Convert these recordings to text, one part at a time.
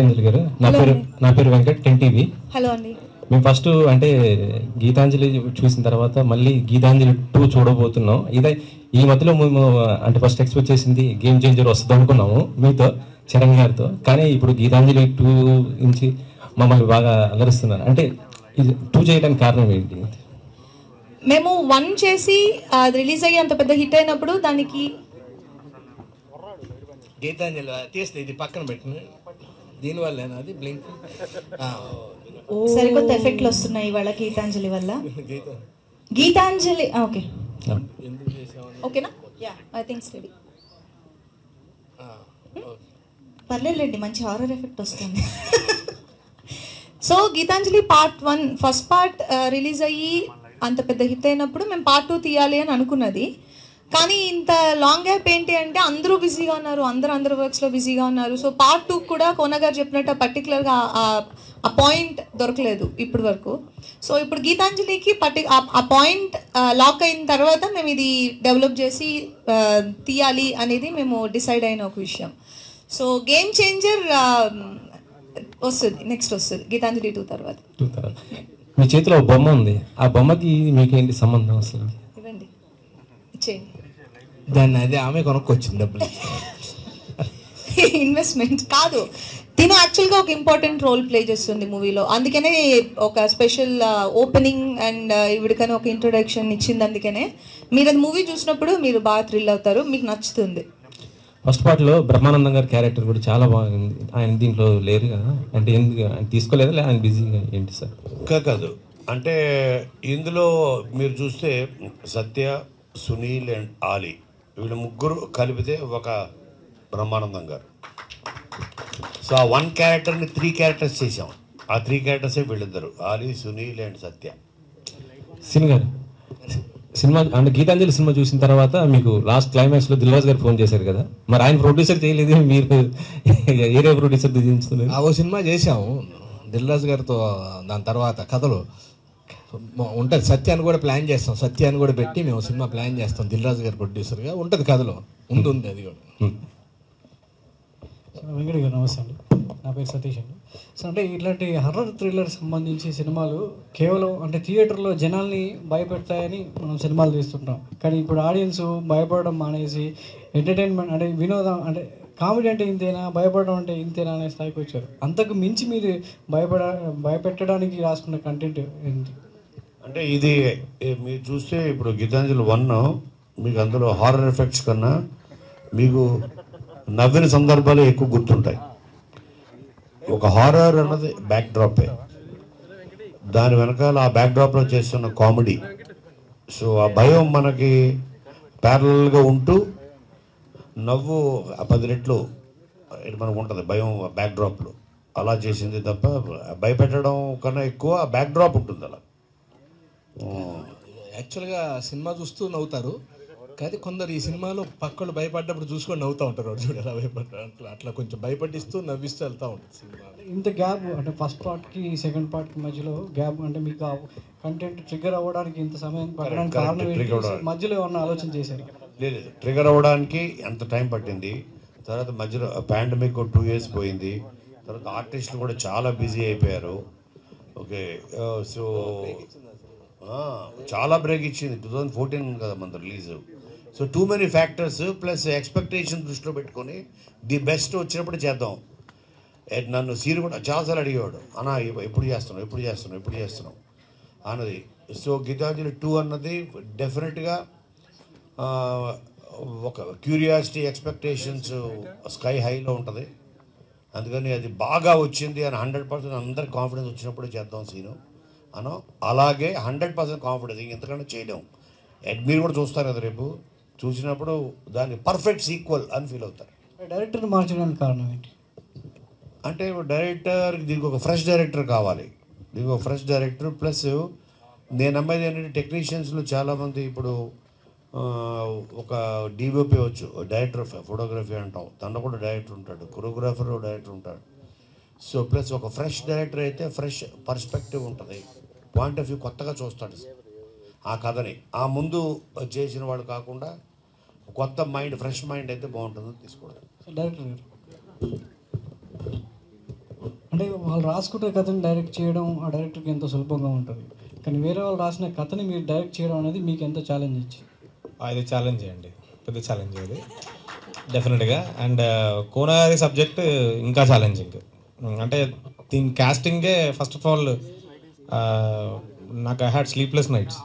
అంజలి గారు. నా పేరు వెంకట్, ఎన్టీవీ. హలో అండి. మేము ఫస్ట్ అంటే గీతాంజలి చూసిన తర్వాత మళ్ళీ గీతాంజలి 2 చూడబోతున్నాం. ఈ మధ్యలో మేము అంటే ఫస్ట్ ఎక్స్పెక్ట్ చేసింది గేమ్ చేంజర్ వస్తుంది అనుకున్నాము మీతో, చరణ్ గారితో. కానీ ఇప్పుడు గీతాంజలి 2 నుంచి మమ్మల్ని బాగా అలరిస్తున్నారు. అంటే ఇది 2 చేయడానికి కారణం ఏంటి? మేము 1 చేసి అది రిలీజ్ అయ్యి అంత పెద్ద హిట్ అయినప్పుడు దానికి గీతాంజలి తీస్తే ఇది పక్కన పెట్టిన దీనివల్ల అది బ్లింక్ సరికొత్త ఎఫెక్ట్లు వస్తున్నాయి ఇవాళ గీతాంజలి వల్ల. గీతాంజలి ఓకే ఓకేనా? యా ఐ థింక్ స్టడీ పర్లేదులేండి, మంచి హారర్ ఎఫెక్ట్ వస్తుంది. So Geethanjali part 1 first part release అయ్యి అంత పెద్ద హిట్ అయినప్పుడు మేము పార్ట్ 2 తీయాలి అని అనుకున్నది. కానీ ఇంత లాంగ్ గ్యాప్ ఏంటి అంటే అందరూ బిజీగా ఉన్నారు, అందరూ వర్క్స్లో బిజీగా ఉన్నారు. సో పార్ట్ 2 కూడా కోన గారు చెప్పినట్టు పర్టికులర్గా ఆ పాయింట్ దొరకలేదు ఇప్పటి వరకు. సో ఇప్పుడు గీతాంజలికి ఆ పాయింట్ లాక్ అయిన తర్వాత మేము ఇది డెవలప్ చేసి తీయాలి అనేది మేము డిసైడ్ అయిన ఒక విషయం. సో గేమ్ చేంజర్ వస్తుంది, నెక్స్ట్ వస్తుంది గీతాంజలి 2 తర్వాత. మీ చేతిలో బొమ్మ ఉంది, ఆ బొమ్మకి మీకేంటి సంబంధం అసలు? ఇవ్వండి, ఇచ్చేయండి. దాన్ని అదే ఆమె కొనుక్కొచ్చింది డబ్బులు. ఇన్వెస్ట్మెంట్ కాదు, తిను యాక్చువల్గా ఒక ఇంపార్టెంట్ రోల్ ప్లే చేస్తుంది మూవీలో. అందుకనే ఒక స్పెషల్ ఓపెనింగ్ అండ్ ఇవిడికనే ఒక ఇంట్రొడక్షన్ ఇచ్చింది. అందుకనే మీరు అది మూవీ చూసినప్పుడు మీరు బాగా థ్రిల్ అవుతారు, మీకు నచ్చుతుంది. ఫస్ట్ పార్ట్లో బ్రహ్మానందం గారి క్యారెక్టర్ కూడా చాలా బాగుంది. ఆయన దీంట్లో లేరు కదా, అంటే ఎందుకు ఆయన తీసుకోలేదా, లేదా ఆయన బిజీగా ఏంటి సార్? కాదు, అంటే ఇందులో మీరు చూస్తే సత్య, సునీల్ అండ్ ఆలీ వీళ్ళు ముగ్గురు కలిపితే ఒక బ్రహ్మానందం గారు. సో ఆ 1 క్యారెక్టర్ని 3 క్యారెక్టర్స్ చేసాం. ఆ 3 క్యారెక్టర్సే వీళ్ళిద్దరు, Ali, Sunil and Satya. Cinema అంటే గీతాంజలి సినిమా చూసిన తర్వాత మీకు లాస్ట్ క్లైమాక్స్లో దిల్రాజ్ గారు ఫోన్ చేశారు కదా, మరి ఆయన ప్రొడ్యూసర్ చేయలేదు, మీరు ఏరే ప్రొడ్యూసర్ దించుతున్నారు? ఆ సినిమా చేసాము దిల్రాజ్ గారితో. దాని తర్వాత కథలు ఉంటుంది, సత్యాన్ని కూడా ప్లాన్ చేస్తాం, సత్యాన్ని కూడా పెట్టి మేము సినిమా ప్లాన్ చేస్తాం. దిల్రాజు గారు ప్రొడ్యూసర్గా ఉంటుంది, కథలో ఉంది అది కూడా. వెంకట గారు నమస్తే అండి, నా పేరు సతీష్ అండి. సో అంటే ఇట్లాంటి హర్రర్ థ్రిల్లర్ సంబంధించి సినిమాలు కేవలం అంటే థియేటర్లో జనాల్ని భయపెడతాయని మనం సినిమాలు తీస్తుంటాం. కానీ ఇప్పుడు ఆడియన్స్ భయపడడం మానేసి ఎంటర్టైన్మెంట్ అంటే వినోదం అంటే కామెడీ అంటే ఇంతేనా, భయపడడం అంటే ఇంతేనా అనే స్థాయికి వచ్చారు. అంతకు మించి మీరు భయపెట్టడానికి రాసుకున్న కంటెంట్ ఏంటి? అంటే ఇది మీరు చూస్తే ఇప్పుడు గీతాంజలి 1 మీకు అందులో హారర్ ఎఫెక్ట్స్ కన్నా మీకు నవ్విన సందర్భాలు ఎక్కువ గుర్తుంటాయి. ఒక హారర్ అన్నది బ్యాక్ డ్రాపే, దాని వెనకాల ఆ బ్యాక్ డ్రాప్లో చేస్తున్న కామెడీ. సో ఆ భయం మనకి ప్యారలల్గా ఉంటూ నవ్వు 10 రెట్లు మనకు ఉంటుంది భయం బ్యాక్ డ్రాప్లో. అలా చేసింది తప్ప భయపెట్టడం కన్నా ఎక్కువ ఆ బ్యాక్ డ్రాప్ ఉంటుంది. అలా యాక్చువల్గా సినిమా చూస్తూ నవ్వుతారు, కానీ కొందరు ఈ సినిమాలో పక్కలు భయపడ్డప్పుడు చూసుకొని నవ్వుతూ ఉంటారు. వాడు చూడు ఎలా భయపడ్డారు, అట్లా కొంచెం భయపడిస్తూ నవ్విస్తూ వెళ్తూ ఉంటుంది సినిమా. ఇంత గ్యాప్ అంటే ఫస్ట్ పార్ట్కి సెకండ్ పార్ట్కి మధ్యలో గ్యాప్ అంటే మీకు ఆ కంటెంట్ ట్రిగ్గర్ అవ్వడానికి ఇంత సమయం పడడానికి కారణం ఏంటి? మధ్యలో ఏమన్నా ఆలోచన చేశారు? లేదు, ట్రిగర్ అవ్వడానికి ఎంత టైం పట్టింది. తర్వాత మధ్యలో పాండమిక్ 2 years పోయింది. తర్వాత ఆర్టిస్టులు కూడా చాలా బిజీ అయిపోయారు. ఓకే, సో చాలా బ్రేక్ ఇచ్చింది. 2014 కదా మన release. So too many factors plus expectation దృష్టిలో పెట్టుకొని ది బెస్ట్ వచ్చినప్పుడు చేద్దాం. నన్ను సీరు కూడా చాలాసార్లు అడిగేవాడు, అన్నా ఎప్పుడు చేస్తున్నాం అన్నది. సో గీతాంజలి 2 అన్నది డెఫినెట్గా ఒక క్యూరియాసిటీ, ఎక్స్పెక్టేషన్స్ స్కై హైలో ఉంటుంది. అందుకని అది బాగా వచ్చింది అని 100% అందరికి కాన్ఫిడెన్స్ వచ్చినప్పుడు చేద్దాం సీను అనో. అలాగే 100% కాన్ఫిడెన్స్ ఇంతకన్నా చేయలేము. మీరు కూడా చూస్తారు కదా, రేపు చూసినప్పుడు దాన్ని పర్ఫెక్ట్ సీక్వెల్ అని ఫీల్ అవుతారు. డైరెక్టర్ మార్చడానికి కారణం ఏంటి? అంటే డైరెక్టర్ దీనికి ఒక ఫ్రెష్ డైరెక్టర్ కావాలి. దీనికి ఒక ఫ్రెష్ డైరెక్టర్ ప్లస్ నేను నమ్మేది ఏంటంటే టెక్నీషియన్స్లో చాలామంది ఇప్పుడు ఒక డిఓపి వచ్చు, డైరెక్టర్ ఆఫ్ ఫోటోగ్రఫీ అంటాం, తను కూడా డైరెక్టర్ ఉంటాడు, కొరియోగ్రాఫర్ డైరెక్టర్ ఉంటాడు. సో ప్లస్ ఒక ఫ్రెష్ డైరెక్టర్ అయితే ఫ్రెష్ పర్స్పెక్టివ్ ఉంటుంది, పాయింట్ ఆఫ్ వ్యూ కొత్తగా చూస్తాడు ఆ కథని. ఆ ముందు చేసిన వాడు కాకుండా కొత్త మైండ్, ఫ్రెష్ మైండ్ అయితే బాగుంటుందని తీసుకోవడం. డైరెక్టర్ అంటే వాళ్ళు రాసుకుంటే కథని డైరెక్ట్ చేయడం ఆ డైరెక్టర్కి ఎంతో సులభంగా ఉంటుంది, కానీ వేరే వాళ్ళు రాసిన కథని మీరు డైరెక్ట్ చేయడం అనేది మీకు ఎంత ఛాలెంజ్ ఇచ్చి? అది ఛాలెంజ్ అండి, పెద్ద ఛాలెంజ్ అది డెఫినెట్గా. అండ్ కోనగారి సబ్జెక్ట్ ఇంకా ఛాలెంజింగ్. అంటే దీని క్యాస్టింగే ఫస్ట్ ఆఫ్ ఆల్ నాకు ఐ హ్యాడ్ స్లీప్లెస్ నైట్స్.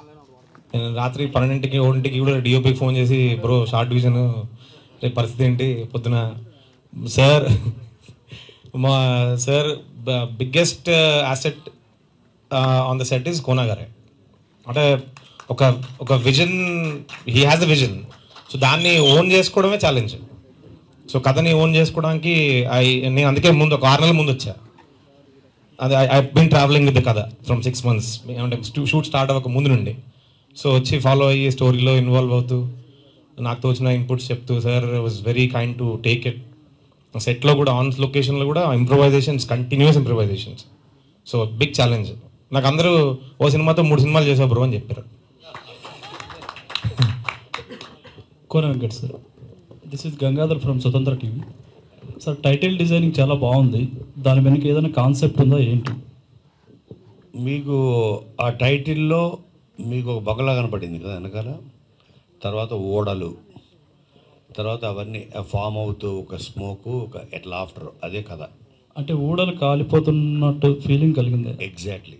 నేను రాత్రి 12కి 1కి కూడా డిఓపికి ఫోన్ చేసి బ్రో షార్ట్ డివిజన్ రేపు పరిస్థితి ఏంటి పొద్దున సార్ మా sir biggest asset on the set is Kona గారే. అంటే ఒక vision, he has the vision. So దాన్ని ఓన్ చేసుకోవడమే ఛాలెంజ్. సో కథని ఓన్ చేసుకోవడానికి నేను అందుకే ముందు ఒక 6 నెలల ముందు వచ్చా. అది I been travelling with the కథ ఫ్రమ్ 6 months, అంటే షూట్ స్టార్ట్ అవ్వక ముందు నుండి. సో వచ్చి ఫాలో అయ్యి స్టోరీలో ఇన్వాల్వ్ అవుతూ నాకు తోచిన ఇన్పుట్స్ చెప్తూ sir was very kind to take it. సెట్లో కూడా ఆన్ లొకేషన్లో కూడా improvisations, continues improvisations. So big challenge. నాకు అందరూ ఓ సినిమాతో 3 సినిమాలు చేసావు బ్రో అని చెప్పారు. Kona Venkat sir, this is Gangadhar from Swatantra TV. Sir title designing చాలా బాగుంది, దాని వెనక ఏదైనా కాన్సెప్ట్ ఉందా ఏంటి? మీకు ఆ టైటిల్లో మీకు ఒక బగలా కనపడింది కదా వెనకాల, తర్వాత ఓడలు, తర్వాత అవన్నీ ఫామ్ అవుతూ ఒక స్మోకు, ఒక ఎట్లా ఆఫ్టర్, అదే కదా. అంటే ఊడలు కాలిపోతున్నట్టు ఫీలింగ్ కలిగింది. ఎగ్జాక్ట్లీ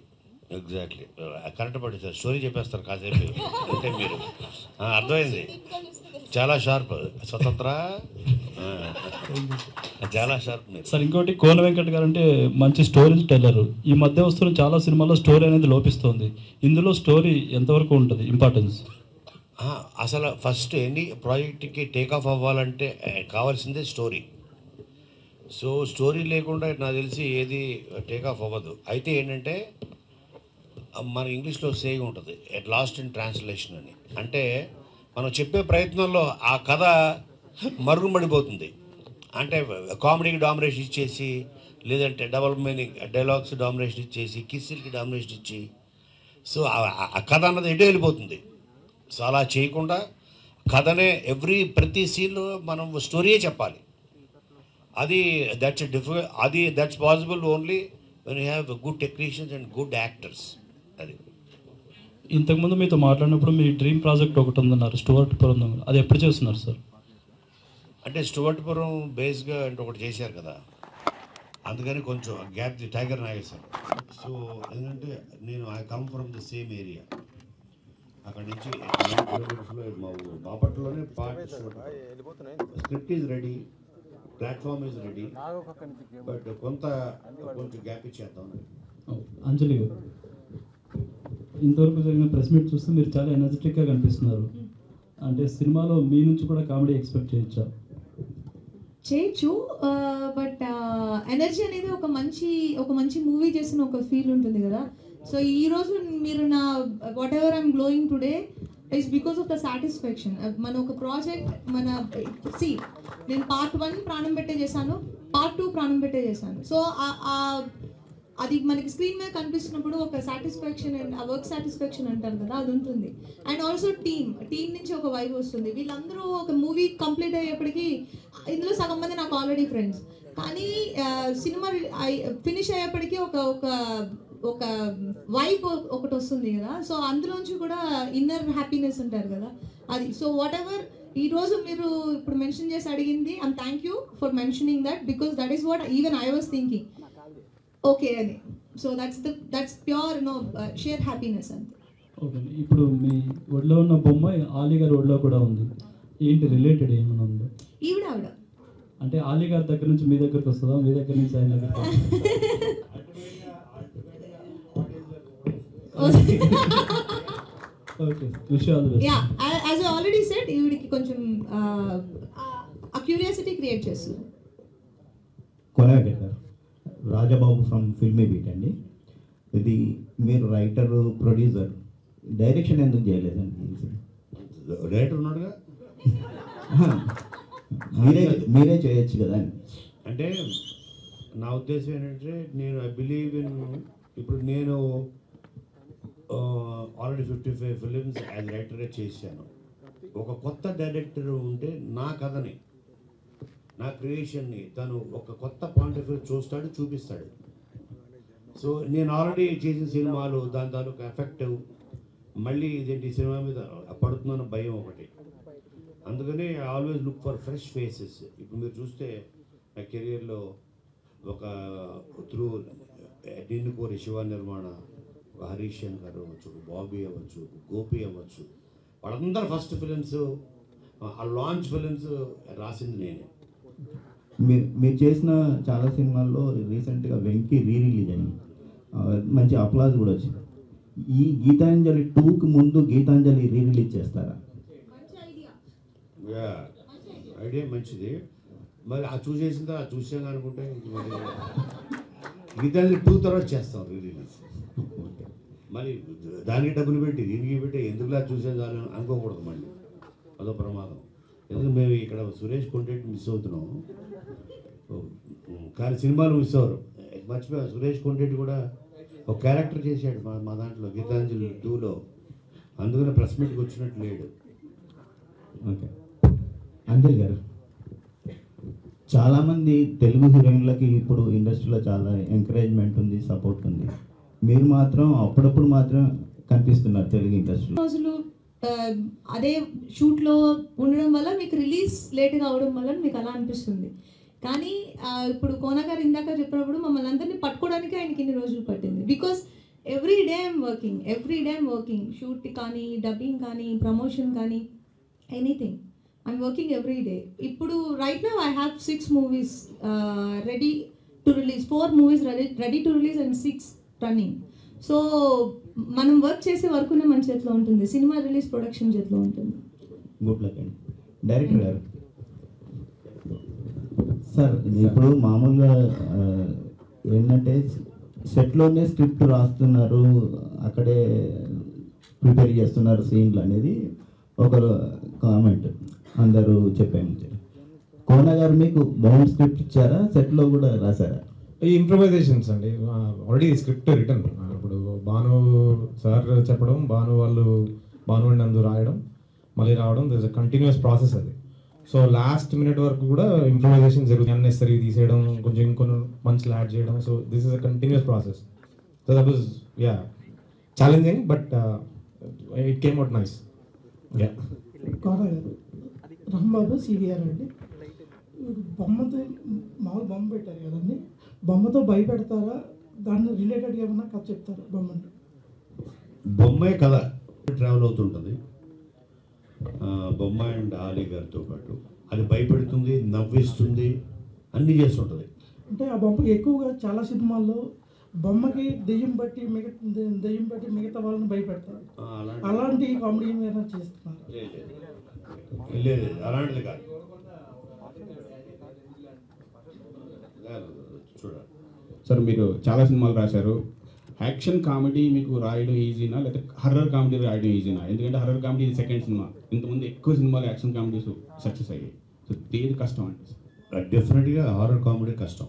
కరెక్ట్ పడేసారు. స్టోరీ చెప్పేస్తారు కాసేపు అంటే మీరు అర్థమైంది. చాలా షార్ప్ స్వతంత్ర, చాలా షార్ప్ మీరు. సార్ ఇంకోటి, కోన వెంకట్ గారు అంటే మంచి స్టోరీ టెల్లర్. ఈ మధ్య వస్తున్న చాలా సినిమాల్లో స్టోరీ అనేది లోపిస్తుంది. ఇందులో స్టోరీ ఎంతవరకు ఉంటుంది ఇంపార్టెన్స్? అసలు ఫస్ట్ ఎనీ ప్రాజెక్ట్కి టేక్ ఆఫ్ అవ్వాలంటే కావాల్సిందే స్టోరీ. సో స్టోరీ లేకుండా నాకు తెలిసి ఏది టేక్ ఆఫ్ అవ్వదు. అయితే ఏంటంటే మన ఇంగ్లీష్లో సేయింగ్ ఉంటుంది, ఎట్ లాస్ట్ ఇన్ ట్రాన్స్లేషన్ అని. అంటే మనం చెప్పే ప్రయత్నంలో ఆ కథ మరుగుపడిపోతుంది. అంటే కామెడీకి డామినేషన్ ఇచ్చేసి, లేదంటే డబల్ మీనింగ్ డైలాగ్స్ డామినేషన్ ఇచ్చేసి, కిస్సిల్కి డామినేషన్ ఇచ్చి, సో ఆ కథ అన్నది ఎటు వెళ్ళిపోతుంది. సో అలా చేయకుండా కథనే ప్రతి సీన్లో మనం స్టోరీయే చెప్పాలి. అది that's possible only when you have good technicians and good actors. అది ఇంతకుముందు మీతో మాట్లాడినప్పుడు మీ డ్రీమ్ ప్రాజెక్ట్ ఒకటి ఉందన్నారు, స్టూవర్ట్పురం. అది ఎప్పుడు చేస్తున్నారు సార్? అంటే స్టూవర్ట్పురం బేస్గా అంటే ఒకటి చేశారు కదా, అందుకని కొంచెం gap tiger Nagesh sir. So ఎందుకంటే నేను I come from the same area, అక్కడి నుంచి 9 కిలోమీటర్స్లో మా ఊరు బాపట్లలోనే part. Script is ready, platform is ready, but కొంచెం గ్యాప్ ఇచ్చేద్దాం. అంజలి గారు, ఇంతవరకు జరిగిన ప్రెస్ మీట్ చూస్తే మీరు చాలా ఎనర్జెటిక్గా కనిపిస్తున్నారు. అంటే సినిమాలో మీ నుంచి కూడా కామెడీ ఎక్స్పెక్ట్ చేయొచ్చు? బట్ ఎనర్జీ అనేది ఒక మంచి మూవీ చేసిన ఒక ఫీల్ ఉంటుంది కదా. సో ఈరోజు మీరు నా what ever I'm glowing today is because of the satisfaction. మన ఒక ప్రాజెక్ట్ నేను పార్ట్ 1 ప్రాణం పెట్టే చేశాను, పార్ట్ 2 ప్రాణం పెట్టే చేశాను. సో అది మనకి స్క్రీన్ మీద కనిపిస్తున్నప్పుడు ఒక సాటిస్ఫాక్షన్ అండ్ ఆ వర్క్ సాటిస్ఫాక్షన్ అంటారు కదా, అది ఉంటుంది. అండ్ ఆల్సో టీమ్ నుంచి ఒక వైబ్ వస్తుంది. వీళ్ళందరూ ఒక మూవీ కంప్లీట్ అయ్యేప్పటికీ, ఇందులో సగం మంది నాకు ఆల్రెడీ ఫ్రెండ్స్, కానీ సినిమా ఫినిష్ అయ్యేప్పటికీ ఒక వైబ్ ఒకటి వస్తుంది కదా. సో అందులోంచి కూడా ఇన్నర్ హ్యాపీనెస్ అంటారు కదా, అది. సో వాట్ ఎవర్ ఈరోజు మీరు ఇప్పుడు మెన్షన్ చేసి అడిగింది, I'm thank you for mentioning that, because that is what even I was thinking okay అని. So that's pure sheer happiness అంతే. ఓకే, ఇప్పుడు మీ ఒడిలో ఉన్న బొమ్మ ఆలీ గారి ఒడిలో కూడా ఉంది. ఏంటి రిలేటెడ్ ఏమైనా ఉందా? ఆవిడ అంటే ఆలీ గారి దగ్గర నుంచి మీ దగ్గరకు వస్తుందా, మీ దగ్గర నుంచి ఆయన దగ్గర? Okay, wish you all the best. Yeah, as I already said, ఈవిడికి కొంచెం ఆ క్యూరియాసిటీ క్రియేట్ చేస్తుంది. కొనగట్టారు రాజబాబు ఫ్రమ్ ఫిల్మీ బీట్ అండి. ఇది మీరు రైటర్, ప్రొడ్యూసర్, డైరెక్షన్ ఎందుకు చేయలేదండి? రైటర్ ఉన్నాడుగా, మీరే చేయొచ్చు కదా. అంటే నా ఉద్దేశం ఏంటంటే నేను ఐ బిలీవ్ ఇన్, ఇప్పుడు నేను ఆల్రెడీ 55 ఫిలిమ్స్ యాజ్ రైటర్గా చేశాను. ఒక కొత్త డైరెక్టర్ ఉంటే నా కథని, నా క్రియేషన్ని తను ఒక కొత్త పాయింట్ ఆఫ్ వ్యూ చూస్తాడు, చూపిస్తాడు. సో నేను ఆల్రెడీ చేసిన సినిమాలు దాని తాలూకు ఎఫెక్టివ్ మళ్ళీ ఇదేంటి సినిమా మీద పడుతుందన్న భయం ఒకటి. అందుకని I always look for fresh faces. ఇప్పుడు మీరు చూస్తే నా కెరియర్లో ఒక త్రూ నిన్ను కోరి శివ నిర్మాణ, ఒక హరీష్ శంకర్ అవ్వచ్చు, ఒక బాబీ అవ్వచ్చు, ఒక గోపి అవ్వచ్చు, వాళ్ళందరూ ఫస్ట్ ఫిలిమ్స్, ఆ లాంచ్ ఫిలిమ్స్ రాసింది నేనే. మీరు చేసిన చాలా సినిమాల్లో రీసెంట్గా వెంకీ రిలీజ్ అయింది, మంచి అప్లాజ్ కూడా వచ్చింది. ఈ గీతాంజలి 2కి ముందు గీతాంజలి రిలీజ్ చేస్తారా? ఐడియా మంచిది. మరి ఆ చూసేసిన తర్వాత చూసాను అనుకుంటే మరి గీతాంజలి 2 తర్వాత చేస్తాం రిలీజ్. మరి దానికి డబ్బులు పెట్టి దీనికి పెట్టి ఎందుకులా చూసేది చాలని అనుకోకూడదు, మళ్ళీ అదో ప్రమాదం. ఎందుకంటే మేము ఇక్కడ సురేష్ కొండెట్టి మిస్ అవుతున్నాం, కానీ సినిమాలు మిస్ అవ్వరు. మర్చిపోయాం, సురేష్ కొండెట్టి కూడా ఒక క్యారెక్టర్ చేశాడు మా దాంట్లో గీతాంజలి 2లో. అందుకనే ప్రెస్ మీట్కి వచ్చినట్టు లేడు. ఓకే అంజలి గారు, చాలామంది తెలుగు హీరోయిన్లకి ఇప్పుడు ఇండస్ట్రీలో చాలా ఎంకరేజ్మెంట్ ఉంది, సపోర్ట్ ఉంది. మీరు మాత్రం అప్పుడప్పుడు మాత్రం కనిపిస్తున్నారు తెలుగు ఇండస్ట్రీలో. రోజులు అదే షూట్లో ఉండడం వల్ల మీకు రిలీజ్ లేట్గా అవడం వల్ల మీకు అలా అనిపిస్తుంది. కానీ ఇప్పుడు కోన గారు ఇందాక చెప్పినప్పుడు మమ్మల్ని అందరినీ పట్టుకోవడానికి ఆయనకి ఇన్ని రోజులు పట్టింది. Because every day I'm working, shoot కానీ, డబ్బింగ్ కానీ, ప్రమోషన్ కానీ, anything I'm working every day. ఇప్పుడు right now I have 6 movies ready to release, 4 movies ready to release and 6 running. So మనం వర్క్ చేసే వర్కునే మన చేతిలో ఉంటుంది, సినిమా రిలీజ్ ప్రొడక్షన్ చేతిలో ఉంటుంది. గుడ్ లక్ అండి. డైరెక్టర్ గారు, సార్ ఇప్పుడు మామూలుగా ఏంటంటే సెట్లోనే స్క్రిప్ట్ రాస్తున్నారు, అక్కడే ప్రిపేర్ చేస్తున్నారు సీన్లు అనేది ఒక కామెంట్ అందరూ చెప్పాము. కోన గారు మీకు బౌండ్ స్క్రిప్ట్ ఇచ్చారా, సెట్లో కూడా రాశారా? ఈ ఇంప్రొవైజేషన్స్ అండి, ఆల్రెడీ స్క్రిప్ట్ రిటర్న్. ఇప్పుడు భాను సార్ చెప్పడం, భాను అండ్ నందు రాయడం, మళ్ళీ రావడం, దిస్ అ కంటిన్యూస్ ప్రాసెస్ అది. సో లాస్ట్ మినిట్ వరకు కూడా ఇంప్రొవైజేషన్ జరుగుతుంది, అన్నెసరీ తీసేయడం, కొంచెం ఇంకొన్ని మంత్స్లో యాడ్ చేయడం. So this is a continuous process. So that was challenging, but it came out nice. Rambabu CVR అండి. బొమ్మతో మామూలు బొమ్మ పెట్టారు కదండి, బొమ్మతో భయపెడతారా, దాన్ని రిలేటెడ్గా ఏమన్నా కథ చెప్తారా? బొమ్మే కథ ట్రావెల్ అవుతుంటుంది, బొమ్మ అండ్ ఆలీ గారితో పాటు. అది భయపెడుతుంది, నవ్విస్తుంది, అన్నీ చేస్తుంటుంది. అంటే ఆ బొమ్మకి ఎక్కువగా చాలా సినిమాల్లో బొమ్మకి దెయ్యం బట్టి మిగతా వాళ్ళని భయపెడతారు. అలాంటి కామెడీ ఏమైనా చేస్తున్నారు? లేదు, అలాంటిది కాదు. చూడాలి సార్, మీరు చాలా సినిమాలు రాశారు. యాక్షన్ కామెడీ మీకు రాయడం ఈజీనా, లేకపోతే హర్రర్ కామెడీ రాయడం ఈజీనా? ఎందుకంటే హర్రర్ కామెడీ ఇది సెకండ్ సినిమా, ఇంతకుముందు ఎక్కువ సినిమాలు యాక్షన్ కామెడీస్ సక్సెస్ అయ్యాయి. సో ఏది కష్టం అంటే? డెఫినెట్గా హారర్ కామెడీ కష్టం.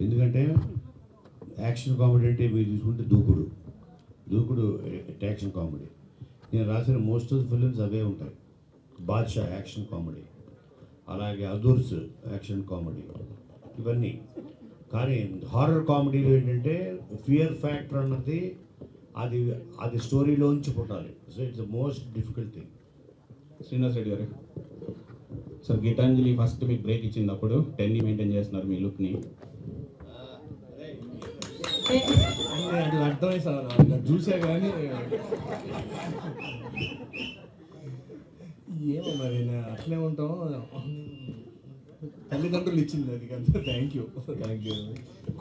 ఎందుకంటే యాక్షన్ కామెడీ అంటే మీరు చూసుకుంటే దూకుడు యాక్షన్ కామెడీ. నేను రాసిన మోస్ట్ ఆఫ్ ది ఫిలిమ్స్ అవే ఉంటాయి. బాద్షా యాక్షన్ కామెడీ, అలాగే అదూర్స్ యాక్షన్ కామెడీ, ఇవన్నీ. కానీ హారర్ కామెడీలో ఏంటంటే ఫియర్ ఫ్యాక్టర్ అన్నది అది స్టోరీలోంచి పుట్టాలి. So it's the most difficult thing. Srinivas Reddy గారు, సార్ గీతాంజలి ఫస్ట్ మీకు బ్రేక్ ఇచ్చినప్పుడు 10 మెయింటైన్ చేస్తున్నారు మీ లుక్ని. అది అర్థమై సార్ చూసా కానీ ఏమో మరి అట్లే ఉంటాం. తల్లిదండ్రులు ఇచ్చింది అది అంతా. Thank you.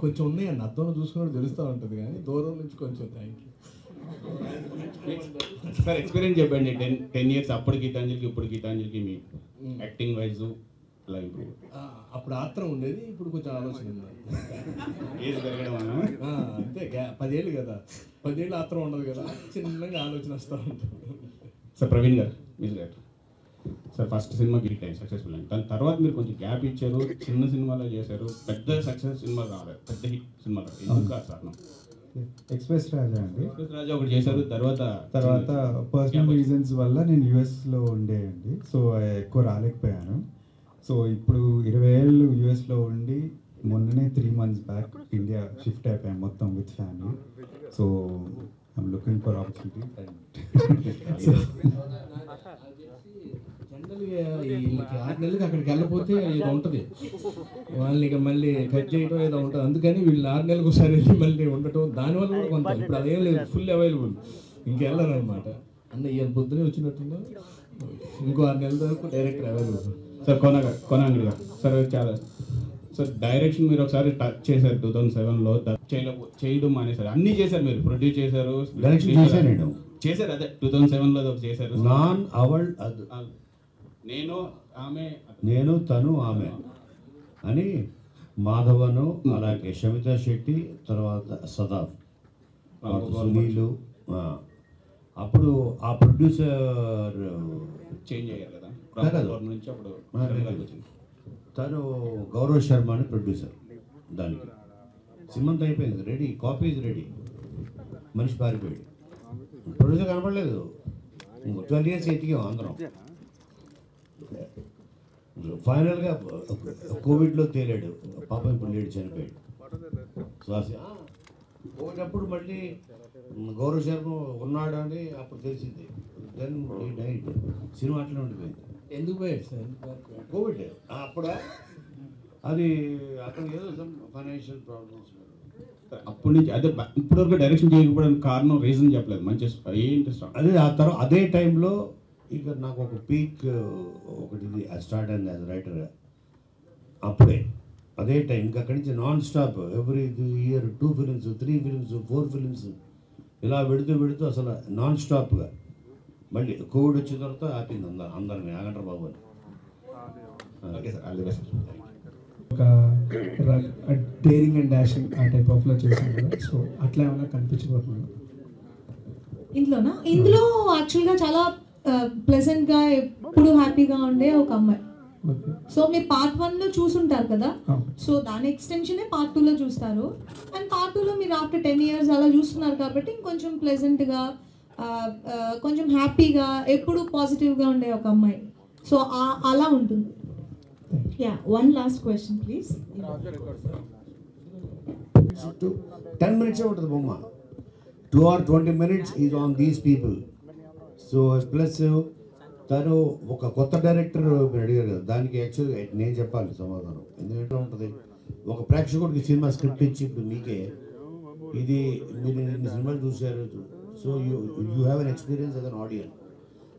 కొంచెం ఉన్నాయండి, అర్థంలో చూసుకున్నట్టు తెలుస్తూ ఉంటుంది, కానీ దూరం నుంచి కొంచెం థ్యాంక్ యూ సార్. ఎక్స్పీరియన్స్ చెప్పండి, 10 ఇయర్స్ అప్పుడు గీతాంజలికి ఇప్పుడు గీతాంజలికి మీ యాక్టింగ్ వైజ్ అలా ఇంప్రూవ్. అప్పుడు ఆత్రం ఉండేది, ఇప్పుడు కొంచెం ఆలోచన ఉంది. ఏజ్ పెరగడం వల్ల అంతే, 10 ఏళ్ళు కదా, 10 ఏళ్ళు ఆత్రం ఉండదు కదా, చిన్నగా ఆలోచన వస్తూ ఉంటుంది. సార్ ప్రవీణ్ గారు, మీరు గారు, సార్ ఫస్ట్ సినిమా హిట్ అయింది, సక్సెస్ఫుల్ అయింది. దాని తర్వాత మీరు కొంచెం గ్యాప్ ఇచ్చారు, చిన్న సినిమాలో చేశారు, పెద్ద సక్సెస్ సినిమా రాలేదు, పెద్ద హిట్ సినిమా రాలేదు. ఎందుకు కారణం? ఎక్స్ప్రెస్ రాజా అండి. ఎక్స్ప్రెస్ రాజా ఒకటి చేశారు, తర్వాత పర్సనల్ రీజన్స్ వల్ల నేను యూఎస్లో ఉండేయండి, సో ఎక్కువ రాలేకపోయాను. సో ఇప్పుడు 20 ఏళ్ళు యూఎస్లో ఉండి మొన్ననే 3 months బ్యాక్ ఇండియా షిఫ్ట్ అయిపోయాం మొత్తం with family. So I'm looking for opportunity. జనరల్గా వీళ్ళకి 6 నెలలకి అక్కడికి వెళ్ళకపోతే ఏదో ఉంటుంది, వాళ్ళని ఇక మళ్ళీ కట్ చేయడం ఏదో ఉంటుంది. అందుకని వీళ్ళు 6 నెలలకు ఒకసారి వెళ్ళి మళ్ళీ ఉండటం, దానివల్ల కూడా కొంత ఇప్పుడు అదేం లేదు, ఫుల్ అవైలబుల్, ఇంకెళ్ళరు అనమాట. అన్న ఇవాళ పొద్దునే వచ్చినట్టుందో ఇంకో 6 నెలల వరకు డైరెక్టర్ అవైలబుల్. సార్ కొనాంగడి గారు సార్ చాలా సార్ డైరెక్షన్ మీరు ఒకసారి టచ్ చేశారు 2007లో, చేయడం మానేశారు. అన్నీ చేశారు, మీరు ప్రొడ్యూస్ చేశారు, డైరెక్షన్ చేశాను, చేశారు. అదే 2007లో చేశారు. నాన్ అవల్ నేను తను ఆమె అని మాధవను, అలాగే షమితా శెట్టి, తర్వాత సదాఫ్, సునీలు. అప్పుడు ఆ ప్రొడ్యూసర్ చేంజ్ అయ్యారు కదా నుంచి, అప్పుడు తను గౌరవ్ శర్మ అని ప్రొడ్యూసర్. దానికి సిమంత్ అయిపోయింది, రెడీ, కాపీ ఇస్ రెడీ, మనిషి పారిపోయాడు, ప్రొడ్యూసర్ కనపడలేదు. 12 years ఎతికాం అందరం. ఫైనల్గా కోవిడ్లో తేలాడు పాపం, ఇప్పుడు లేడు, చనిపోయాడు. సో పోయినప్పుడు మళ్ళీ గౌరవ్ శర్మ ఉన్నాడు అని అప్పుడు తెలిసింది. దెన్ ఈ డైట్ సినిమా అట్లనే ఉండిపోయింది. ఎందుకు పోయాడు సార్? కోవిడ్ అప్పుడా, అది అతను ఏదో సమ్ ఫైనాన్షియల్ ప్రాబ్లమ్స్. అప్పటి నుంచి అదే ఇప్పటివరకు డైరెక్షన్ చేయకపోవడానికి కారణం రీజన్ చెప్పలేదు, మంచి ఏ ఇంట్రెస్ట్. అదే ఆ తర్వాత అదే టైంలో ఇక నాకు ఒక పీక్ ఒకటి స్టార్ట్ అయింది యాజ్ రైటర్. అప్పుడే అదే టైం ఇంకా అక్కడి నుంచి non stop every year 2 films, 3 films, 4 films ఇలా వెడుతూ అసలు నాన్ స్టాప్గా. మళ్ళీ కోవిడ్ వచ్చిన తర్వాత ఆపింది అందరిని, ఆగంటారు బాబు అని. ఒక డేరింగ్ అండ్ డాషింగ్ ఆ టైప్ ఆఫ్లో చేశాను కదా, సో అట్లా ఏమైనా కనిపించబోతున్నాను ఇందులో యాక్చువల్గా చాలా ప్లెజెంట్గా ఎప్పుడు హ్యాపీగా ఉండే ఒక అమ్మాయి. సో మీరు పార్ట్ 1లో చూసుంటారు కదా, సో దాని ఎక్స్టెన్షనే పార్ట్ 2లో చూస్తారు. అండ్ పార్ట్ 2లో మీరు ఆఫ్టర్ 10 years అలా చూస్తున్నారు కాబట్టి ఇంకొంచెం ప్లెజెంట్గా, కొంచెం హ్యాపీగా, ఎప్పుడు పాజిటివ్గా ఉండే ఒక అమ్మాయి. సో అలా ఉంటుంది. Yeah, one last question please. 10 minutes ఉంటుంది బొమ్మ, 2 or 20 minutes is on these people. So plus తను ఒక కొత్త డైరెక్టర్ మీరు అడిగారు కదా, దానికి యాక్చువల్గా నేను చెప్పాలి సమాధానం. ఎందుకంటే ఉంటుంది, ఒక ప్రేక్షకుడికి సినిమా స్క్రిప్ట్ ఇచ్చి ఇప్పుడు మీకే ఇది మీరు ఇన్ని సినిమాలు చూశారు, so you have an experience as an audience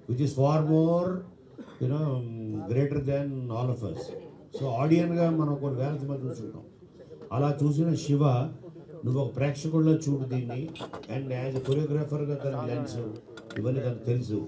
which is far more greater than all of us. So ఆడియన్గా మనం కొన్ని వేల సినిమాలు చూసుకుంటాం. అలా చూసిన శివ, నువ్వు ఒక ప్రేక్షకుల్లో చూడు దీన్ని, అండ్ యాజ్ ఎ కొరియోగ్రాఫర్గా తన లెన్స్ ఇవన్నీ తనకు తెలుసు.